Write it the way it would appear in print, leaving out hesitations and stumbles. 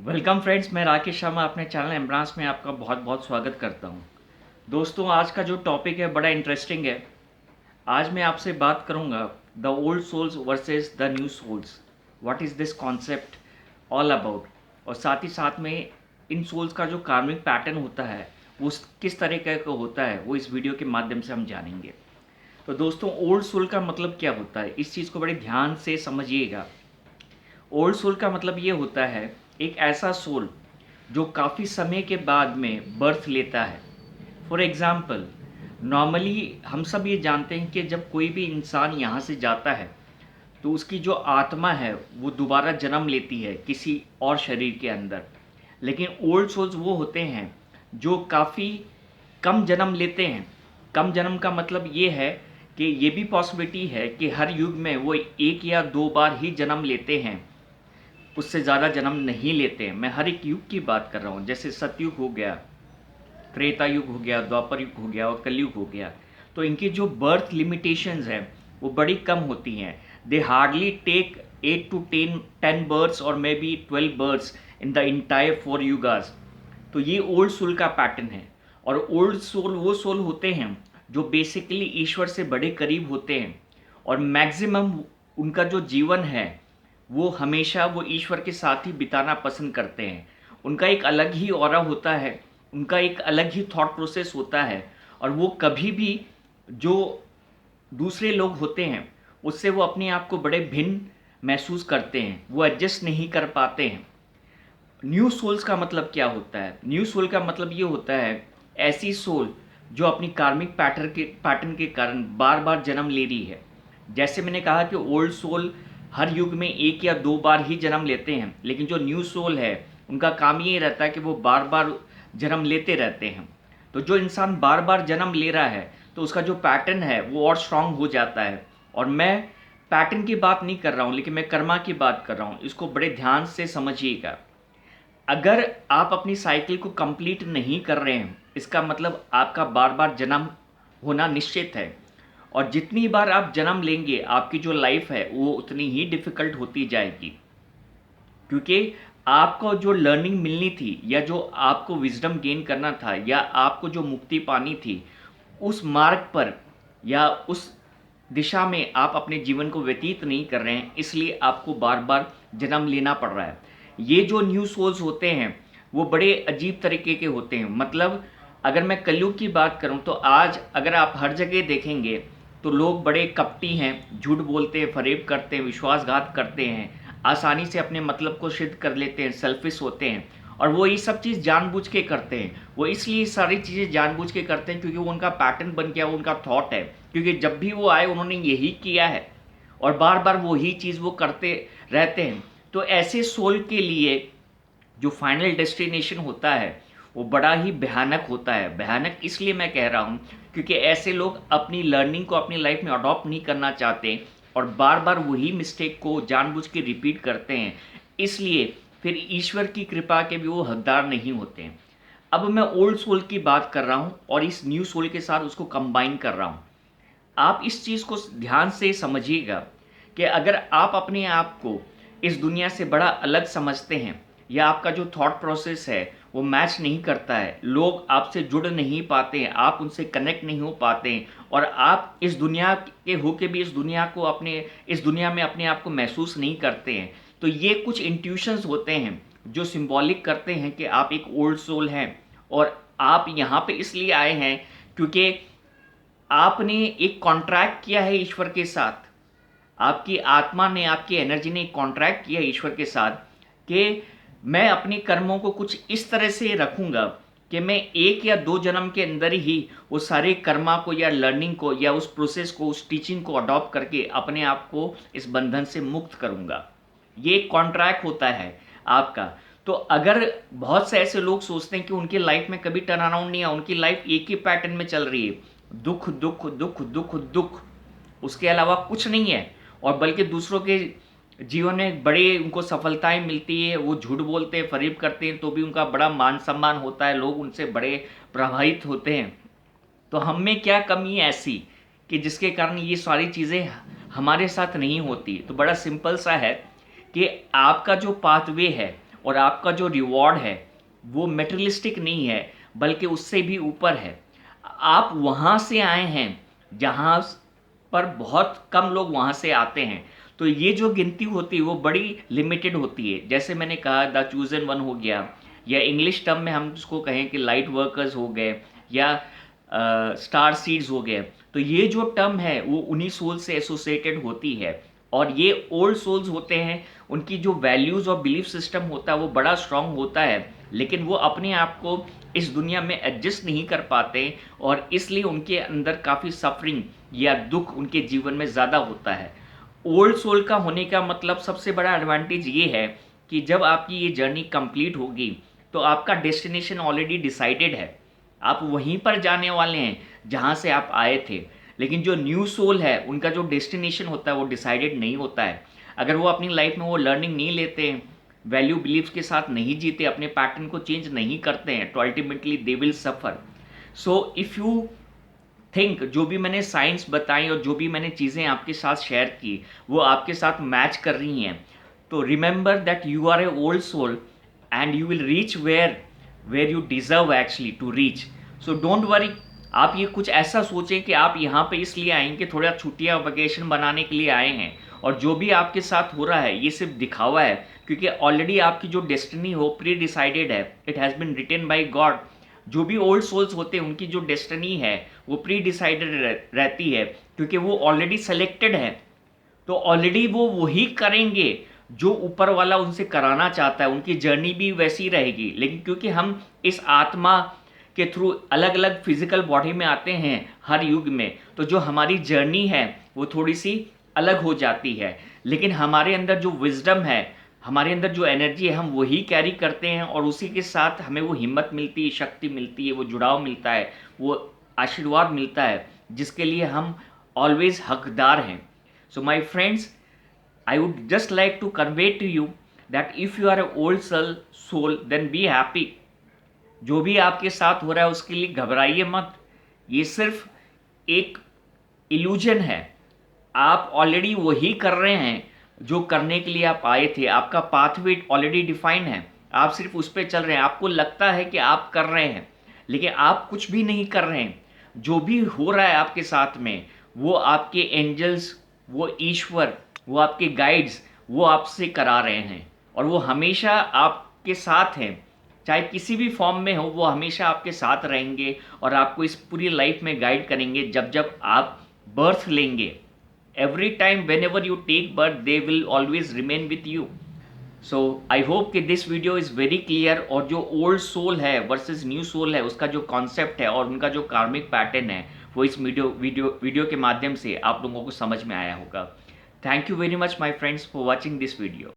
Welcome friends, मैं राकेश शर्मा अपने channel एम्ब्रांस में आपका बहुत बहुत स्वागत करता हूं। दोस्तों, आज का जो टॉपिक है बड़ा इंटरेस्टिंग है। आज मैं आपसे बात करूंगा the old souls versus the new souls. What is this concept all about, और साथ ही साथ में इन सोल्स का जो कार्मिक पैटर्न होता है वो किस तरीके का होता है वो इस वीडियो के माध्यम से हम जानेंगे। तो दोस्तों, ओल्ड सोल का मतलब क्या होता है, इस चीज़ को बड़े ध्यान से समझिएगा। ओल्ड सोल का मतलब ये होता है एक ऐसा सोल जो काफ़ी समय के बाद में बर्थ लेता है। फॉर एग्ज़ाम्पल, नॉर्मली हम सब ये जानते हैं कि जब कोई भी इंसान यहाँ से जाता है तो उसकी जो आत्मा है वो दोबारा जन्म लेती है किसी और शरीर के अंदर। लेकिन ओल्ड सोल्स वो होते हैं जो काफ़ी कम जन्म लेते हैं। कम जन्म का मतलब ये है कि ये भी पॉसिबिलिटी है कि हर युग में वो एक या दो बार ही जन्म लेते हैं, उससे ज़्यादा जन्म नहीं लेते हैं। मैं हर एक युग की बात कर रहा हूँ, जैसे सतयुग हो गया, त्रेता युग हो गया, द्वापर युग हो गया और कलयुग हो गया। तो इनकी जो बर्थ लिमिटेशंस हैं वो बड़ी कम होती हैं। दे हार्डली टेक 8 to 10 बर्ड्स और may be 12 birds in the entire 4 yugas. तो ये ओल्ड सोल का पैटर्न है। और ओल्ड सोल वो सोल होते हैं जो बेसिकली ईश्वर से बड़े करीब होते हैं, और मैक्सिमम उनका जो जीवन है वो हमेशा वो ईश्वर के साथ ही बिताना पसंद करते हैं। उनका एक अलग ही ऑरा होता है, उनका एक अलग ही थॉट प्रोसेस होता है, और वो कभी भी जो दूसरे लोग होते हैं उससे वो अपने आप को बड़े भिन्न महसूस करते हैं, वो एडजस्ट नहीं कर पाते हैं। न्यू सोल्स का मतलब क्या होता है? न्यू सोल का मतलब ये होता है ऐसी सोल जो अपनी कार्मिक पैटर्न के कारण बार बार जन्म ले रही है। जैसे मैंने कहा कि ओल्ड सोल हर युग में एक या दो बार ही जन्म लेते हैं, लेकिन जो न्यू सोल है उनका काम ये रहता है कि वो बार बार जन्म लेते रहते हैं। तो जो इंसान बार बार जन्म ले रहा है तो उसका जो पैटर्न है वो और स्ट्रांग हो जाता है। और मैं पैटर्न की बात नहीं कर रहा हूँ, लेकिन मैं कर्मा की बात कर रहा हूँ। इसको बड़े ध्यान से समझिएगा। अगर आप अपनी साइकिल को कंप्लीट नहीं कर रहे हैं, इसका मतलब आपका बार बार जन्म होना निश्चित है। और जितनी बार आप जन्म लेंगे आपकी जो लाइफ है वो उतनी ही डिफ़िकल्ट होती जाएगी, क्योंकि आपको जो लर्निंग मिलनी थी या जो आपको विजडम गेन करना था या आपको जो मुक्ति पानी थी, उस मार्ग पर या उस दिशा में आप अपने जीवन को व्यतीत नहीं कर रहे हैं, इसलिए आपको बार बार जन्म लेना पड़ रहा है। ये जो न्यू सोल्स होते हैं वो बड़े अजीब तरीके के होते हैं। मतलब अगर मैं कलयुग की बात करूं तो आज अगर आप हर जगह देखेंगे तो लोग बड़े कपटी हैं, झूठ बोलते हैं, फरेब करते हैं, विश्वासघात करते हैं, आसानी से अपने मतलब को सिद्ध कर लेते हैं, सेल्फिश होते हैं। और वो ये सब चीज़ जानबूझ के करते हैं। वो इसलिए सारी चीज़ें जानबूझ के करते हैं क्योंकि वो उनका पैटर्न बन गया, वो उनका थॉट है। क्योंकि जब भी वो आए उन्होंने यही किया है और बार बार वही चीज़ वो करते रहते हैं। तो ऐसे सोल के लिए जो फाइनल डेस्टिनेशन होता है वो बड़ा ही भयानक होता है। भयानक इसलिए मैं कह रहा हूँ क्योंकि ऐसे लोग अपनी लर्निंग को अपनी लाइफ में अडॉप्ट नहीं करना चाहते और बार बार वही मिस्टेक को जानबूझ के रिपीट करते हैं। इसलिए फिर ईश्वर की कृपा के भी वो हकदार नहीं होते हैं। अब मैं ओल्ड सोल की बात कर रहा हूँ और इस न्यू सोल के साथ उसको कंबाइन कर रहा हूँ। आप इस चीज़ को ध्यान से समझिएगा कि अगर आप अपने आप को इस दुनिया से बड़ा अलग समझते हैं या आपका जो थॉट प्रोसेस है वो मैच नहीं करता है, लोग आपसे जुड़ नहीं पाते हैं, आप उनसे कनेक्ट नहीं हो पाते हैं, और आप इस दुनिया के होके भी इस दुनिया में अपने आप को महसूस नहीं करते हैं, तो ये कुछ इंट्यूशंस होते हैं जो सिंबॉलिक करते हैं कि आप एक ओल्ड सोल हैं। और आप यहाँ पे इसलिए आए हैं क्योंकि आपने एक कॉन्ट्रैक्ट किया है ईश्वर के साथ। आपकी आत्मा ने, आपकी एनर्जी ने एक कॉन्ट्रैक्ट किया ईश्वर के साथ कि मैं अपने कर्मों को कुछ इस तरह से रखूँगा कि मैं एक या दो जन्म के अंदर ही वो सारे कर्मा को या लर्निंग को या उस प्रोसेस को, उस टीचिंग को अडॉप्ट करके अपने आप को इस बंधन से मुक्त करूँगा। ये एक कॉन्ट्रैक्ट होता है आपका। तो अगर बहुत से ऐसे लोग सोचते हैं कि उनकी लाइफ में कभी टर्न अराउंड नहीं है, उनकी लाइफ एक ही पैटर्न में चल रही है, दुख दुख दुख दुख दुख, उसके अलावा कुछ नहीं है, और बल्कि दूसरों के जीवन में बड़े उनको सफलताएं मिलती है, वो झूठ बोलते हैं, फरेब करते हैं तो भी उनका बड़ा मान सम्मान होता है, लोग उनसे बड़े प्रभावित होते हैं। तो हम में क्या कमी है ऐसी कि जिसके कारण ये सारी चीज़ें हमारे साथ नहीं होती? तो बड़ा सिंपल सा है कि आपका जो पाथवे है और आपका जो रिवॉर्ड है वो मेटेरियलिस्टिक नहीं है, बल्कि उससे भी ऊपर है। आप वहाँ से आए हैं जहाँ पर बहुत कम लोग वहाँ से आते हैं। तो ये जो गिनती होती है वो बड़ी लिमिटेड होती है। जैसे मैंने कहा द चूजन वन हो गया, या इंग्लिश टर्म में हम उसको कहें कि लाइट वर्कर्स हो गए, या स्टार सीड्स हो गए। तो ये जो टर्म है वो उन्हीं सोल से एसोसिएटेड होती है। और ये ओल्ड सोल्स होते हैं, उनकी जो वैल्यूज़ और बिलीफ सिस्टम होता है वो बड़ा स्ट्रांग होता है, लेकिन वो अपने आप को इस दुनिया में एडजस्ट नहीं कर पाते, और इसलिए उनके अंदर काफ़ी सफरिंग या दुख उनके जीवन में ज़्यादा होता है। ओल्ड सोल का होने का मतलब सबसे बड़ा एडवांटेज ये है कि जब आपकी ये जर्नी कंप्लीट होगी तो आपका डेस्टिनेशन ऑलरेडी डिसाइडेड है। आप वहीं पर जाने वाले हैं जहाँ से आप आए थे। लेकिन जो न्यू सोल है उनका जो डेस्टिनेशन होता है वो डिसाइडेड नहीं होता है। अगर वो अपनी लाइफ में वो लर्निंग नहीं लेते हैं, वैल्यू बिलीव्स के साथ नहीं जीते, अपने पैटर्न को चेंज नहीं करते हैं, तो ultimately they will suffer. So if you think जो भी मैंने साइंस बताई और जो भी मैंने चीज़ें आपके साथ शेयर की वो आपके साथ मैच कर रही हैं, तो remember that you are a old soul and you will reach where you deserve actually to reach. So don't worry. आप ये कुछ ऐसा सोचें कि आप यहाँ पे इसलिए आएंगे, थोड़ा छुट्टियाँ वैकेशन बनाने के लिए आए हैं, और जो भी आपके साथ हो रहा है ये सिर्फ दिखावा है, क्योंकि ऑलरेडी आपकी जो डेस्टिनी हो प्री डिसाइडेड है। It has been written by God. जो भी ओल्ड सोल्स होते हैं उनकी जो डेस्टिनी है वो प्री डिसाइडेड रहती है, क्योंकि वो ऑलरेडी सेलेक्टेड है। तो ऑलरेडी वो वही करेंगे जो ऊपर वाला उनसे कराना चाहता है। उनकी जर्नी भी वैसी रहेगी। लेकिन क्योंकि हम इस आत्मा के थ्रू अलग अलग फिजिकल बॉडी में आते हैं हर युग में, तो जो हमारी जर्नी है वो थोड़ी सी अलग हो जाती है। लेकिन हमारे अंदर जो विजडम है, हमारे अंदर जो एनर्जी है, हम वही कैरी करते हैं, और उसी के साथ हमें वो हिम्मत मिलती है, शक्ति मिलती है, वो जुड़ाव मिलता है, वो आशीर्वाद मिलता है, जिसके लिए हम ऑलवेज हकदार हैं। So my friends, I would just like to convey to you that if you are an old soul, then be happy. जो भी आपके साथ हो रहा है उसके लिए घबराइए मत। ये सिर्फ एक इल्यूजन है। आप ऑलरेडी वही कर रहे हैं जो करने के लिए आप आए थे। आपका पाथवे ऑलरेडी डिफाइन है, आप सिर्फ उस पर चल रहे हैं। आपको लगता है कि आप कर रहे हैं, लेकिन आप कुछ भी नहीं कर रहे हैं। जो भी हो रहा है आपके साथ में, वो आपके एंजल्स, वो ईश्वर, वो आपके गाइड्स, वो आपसे करा रहे हैं, और वो हमेशा आपके साथ हैं। चाहे किसी भी फॉर्म में हो, वो हमेशा आपके साथ रहेंगे और आपको इस पूरी लाइफ में गाइड करेंगे। जब जब आप बर्थ लेंगे, every time whenever you take birth, they will always remain with you. So I hope कि this video is very clear, और जो old soul है versus new soul है उसका जो concept है और उनका जो karmic pattern है वो इस वीडियो के माध्यम से आप लोगों को समझ में आया होगा। Thank you very much my friends for watching this video.